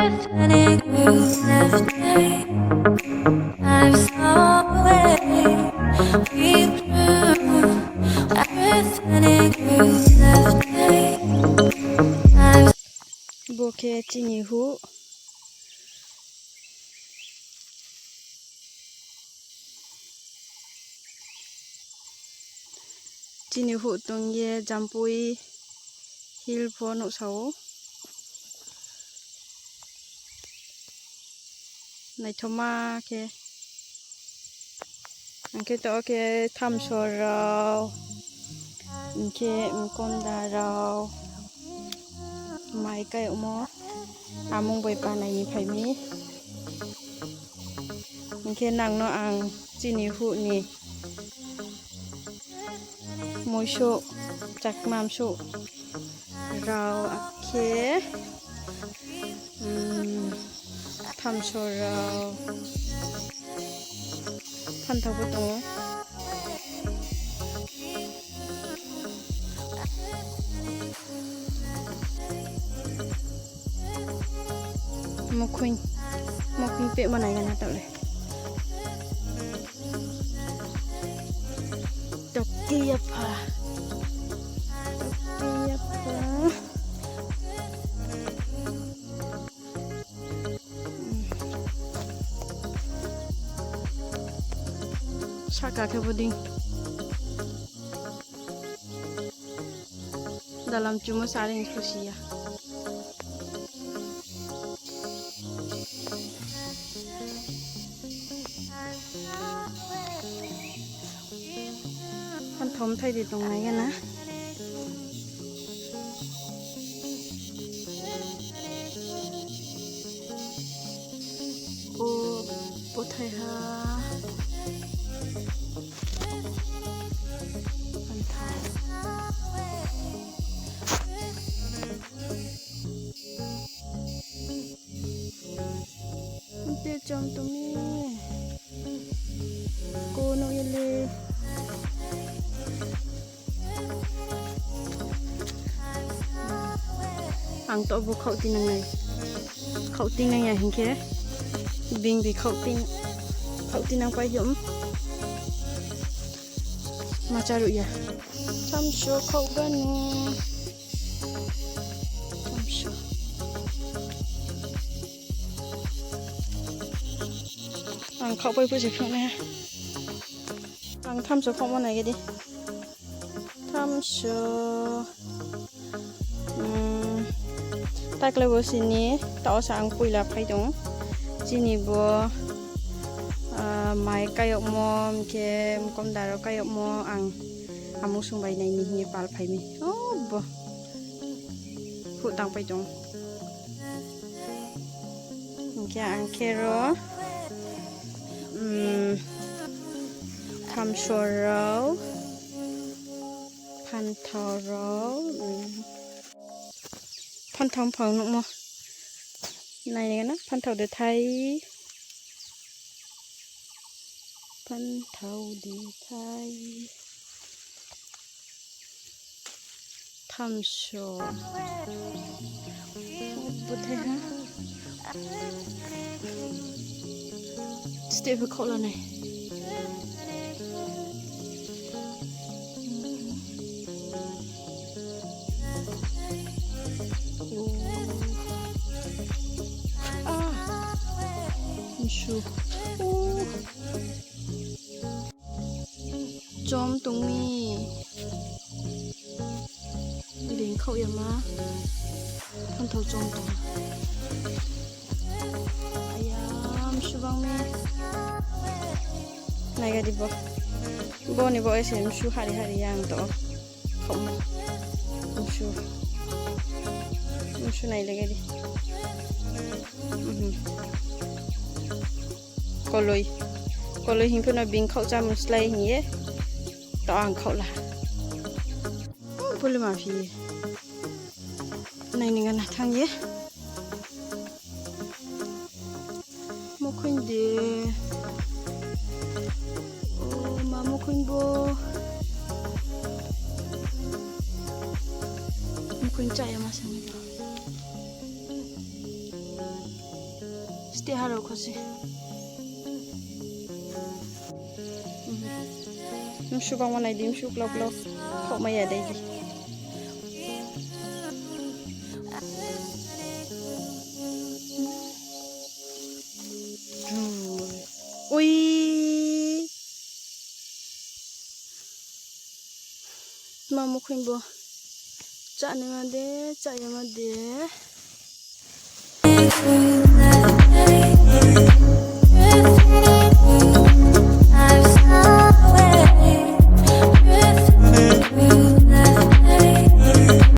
บัวเคจินิหูจินิหูตรงเย่จำปุยฮิลพอนุเสาในทมาเคอันเคตัวเคทำโชว์เราอันเคมันก้นดาเราไม้ไก่อมออามุงใบปลาในนี้ไผ่มีอันเคนังเนาะอังจินิหูนี่มวยโชจักมามโชเราอักเคทำโชว์เราพันธบุตรมคุยเป๊ะมาไหนกันนะต่อเลยดอกเกียบผาSaka ke buding dalam cuma saling diskusi ya. Kan thom thay di tong nàyกันนะโอ้ไทยฮะจอมตรงนี้โกโนเยเลอังโตบุเขาตีนังไงเขาตีนังไงเห็นแค่บิงบีเขาตีนังไปยมมาจารุยะทำโชว์เขากันทำโชว์อังเข้าไปพูดสิเพื่อนไหมอังทำโชว์ของวันไหนกันดิทำโชว์ตากเลยบัวสินี้ต่อสั่งปุยลับให้ตรงจีนี่บัวไม้ไก่อมมเค็มกลมดาวไก่อมมอังอามุสงใบในนี้ปลาไผ่มีโอ้บัวพูดตังไปตรงแกอังเคโรทำโชว์เราพันทอเราพันทองผงนุ่มในนี้กันนะพันเทาเดือไทยพันเทาดีไทยทำโชว์บุตรฮะสเตปเขาแล้วไงชูจอมตรงนี้เลี้ยงเขาอย่างมาพันเท่าจอมตรงอายามชูบังมีไหนกันดิบ่นี่บ่ไอเสียมชูหาริยังต่อเขาชูไหนเลยกันดิก็เลยหิ้งเพื่อนบิงเขาจะมุสลิมเงี้ยต่ออ่างเขาละพูดเลยมาพี่ในหนึ่งกันนะทางเงี้ยมุขนเดีโอ้มามุขนโบมุขนใจมาสังเกต stay haro khasi subang manai dim su klok klok thok mai ya dai di ui mamu khimbo cha ne ma de cha ya ma de